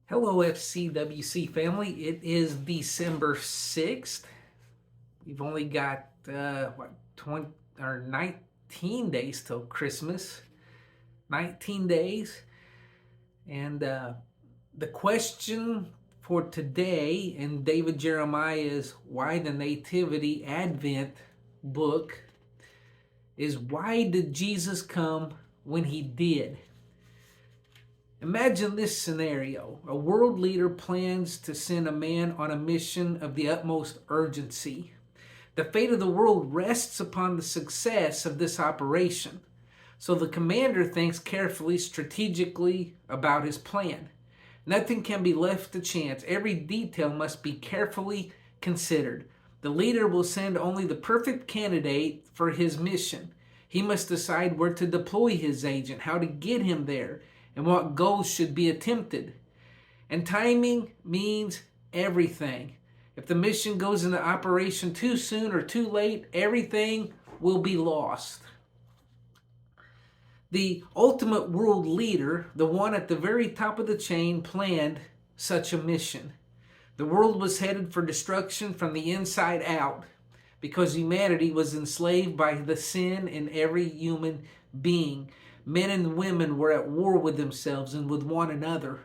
Hello, FCWC family. It is December 6th. We've only got, 20 or 19 days till Christmas. 19 days. And the question for today in David Jeremiah is why the Nativity Advent book is why did Jesus come when he did? Imagine this scenario. A world leader plans to send a man on a mission of the utmost urgency. The fate of the world rests upon the success of this operation. So the commander thinks carefully, strategically about his plan. Nothing can be left to chance. Every detail must be carefully considered. The leader will send only the perfect candidate for his mission. He must decide where to deploy his agent, how to get him there, and what goals should be attempted. And timing means everything. If the mission goes into operation too soon or too late, everything will be lost. The ultimate world leader, the one at the very top of the chain, planned such a mission. The world was headed for destruction from the inside out because humanity was enslaved by the sin in every human being. Men and women were at war with themselves and with one another.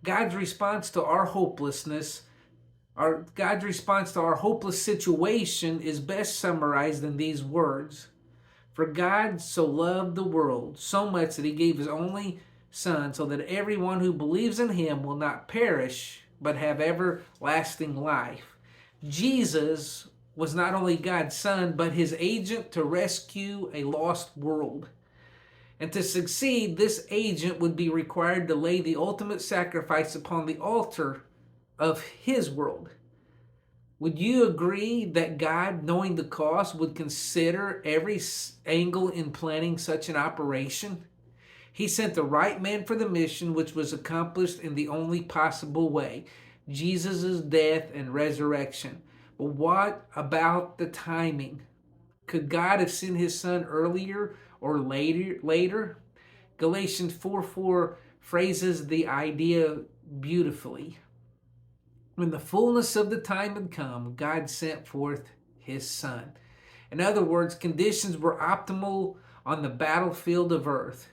God's response to our hopelessness, God's response to our hopeless situation is best summarized in these words. For God so loved the world so much that he gave his only Son, so that everyone who believes in him will not perish, but have everlasting life. Jesus was not only God's Son, but his agent to rescue a lost world. And to succeed, this agent would be required to lay the ultimate sacrifice upon the altar of his world. Would you agree that God, knowing the cost, would consider every angle in planning such an operation? He sent the right man for the mission, which was accomplished in the only possible way, Jesus' death and resurrection. But what about the timing? Could God have sent his Son earlier or later? Galatians 4:4 phrases the idea beautifully. When the fullness of the time had come, God sent forth his Son. In other words, conditions were optimal on the battlefield of earth.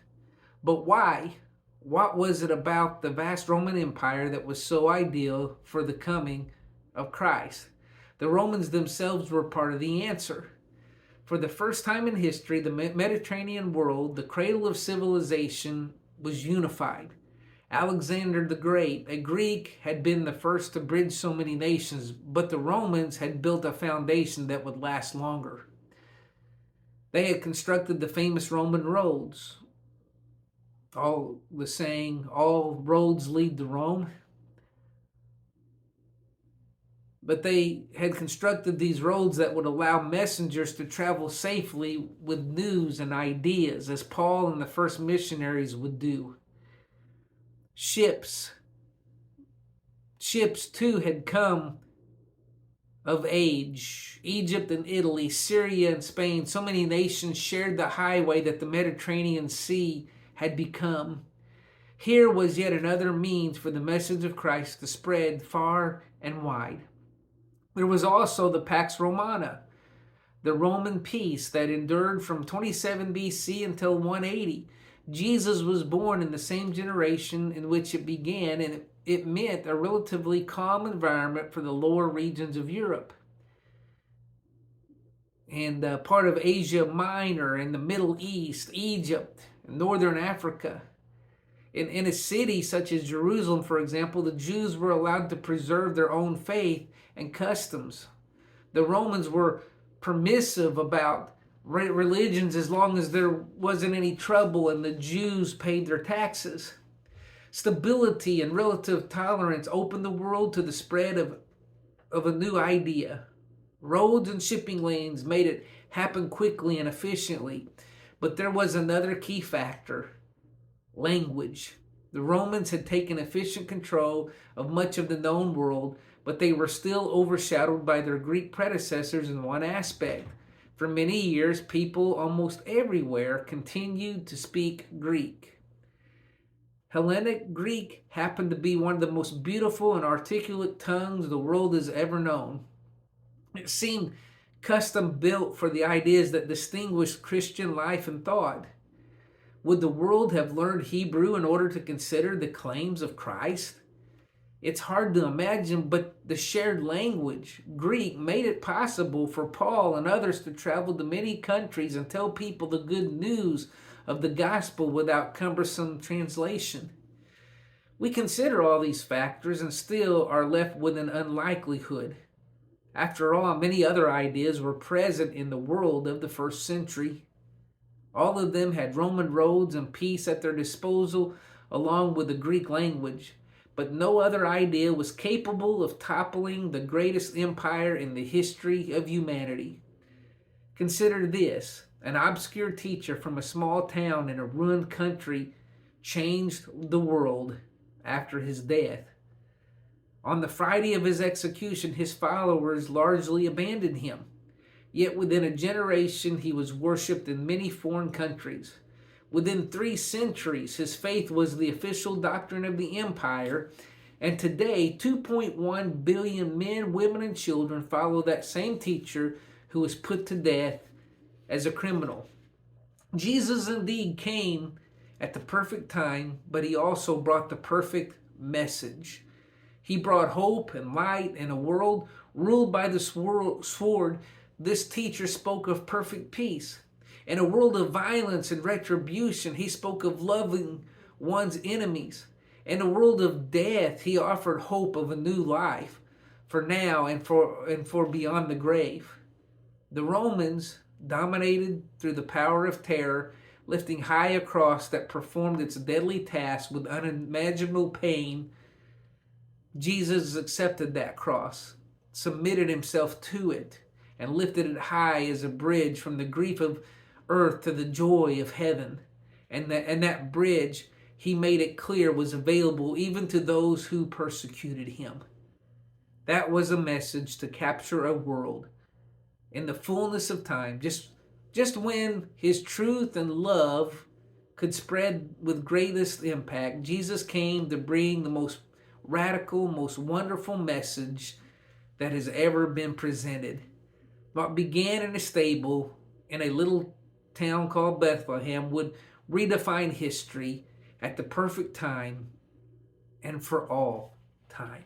But why? What was it about the vast Roman Empire that was so ideal for the coming of Christ? The Romans themselves were part of the answer. For the first time in history, the Mediterranean world, the cradle of civilization, was unified. Alexander the Great, a Greek, had been the first to bridge so many nations, but the Romans had built a foundation that would last longer. They had constructed the famous Roman roads. All the saying, all roads lead to Rome. But they had constructed these roads that would allow messengers to travel safely with news and ideas, as Paul and the first missionaries would do. Ships too had come of age. Egypt and Italy, Syria and Spain, so many nations shared the highway that the Mediterranean Sea had become. Here was yet another means for the message of Christ to spread far and wide. There was also the Pax Romana, the Roman peace that endured from 27 BC until 180. Jesus was born in the same generation in which it began, and it meant a relatively calm environment for the lower regions of Europe and part of Asia Minor and the Middle East, Egypt, and Northern Africa. In a city such as Jerusalem, for example, the Jews were allowed to preserve their own faith and customs. The Romans were permissive about religions as long as there wasn't any trouble and the Jews paid their taxes. Stability and relative tolerance opened the world to the spread of a new idea. Roads and shipping lanes made it happen quickly and efficiently. But there was another key factor: language. The Romans had taken efficient control of much of the known world, but they were still overshadowed by their Greek predecessors in one aspect. For many years, people almost everywhere continued to speak Greek. Hellenic Greek happened to be one of the most beautiful and articulate tongues the world has ever known. It seemed custom built for the ideas that distinguished Christian life and thought. Would the world have learned Hebrew in order to consider the claims of Christ? It's hard to imagine, but the shared language, Greek, made it possible for Paul and others to travel to many countries and tell people the good news of the gospel without cumbersome translation. We consider all these factors and still are left with an unlikelihood. After all, many other ideas were present in the world of the first century. All of them had Roman roads and peace at their disposal, along with the Greek language. But no other idea was capable of toppling the greatest empire in the history of humanity. Consider this: an obscure teacher from a small town in a ruined country changed the world after his death. On the Friday of his execution, his followers largely abandoned him. Yet within a generation, he was worshipped in many foreign countries. Within 3 centuries, his faith was the official doctrine of the empire, and today 2.1 billion men, women, and children follow that same teacher who was put to death as a criminal. Jesus indeed came at the perfect time, but he also brought the perfect message. He brought hope and light in a world ruled by the sword. This teacher spoke of perfect peace. In a world of violence and retribution, he spoke of loving one's enemies. In a world of death, he offered hope of a new life for now and for beyond the grave. The Romans dominated through the power of terror, lifting high a cross that performed its deadly task with unimaginable pain. Jesus accepted that cross, submitted himself to it, and lifted it high as a bridge from the grief of earth to the joy of heaven. And that bridge, he made it clear, was available even to those who persecuted him. That was a message to capture a world in the fullness of time, just when his truth and love could spread with greatest impact. Jesus came to bring the most radical, most wonderful message that has ever been presented. What began in a stable in a little town called Bethlehem would redefine history at the perfect time and for all time.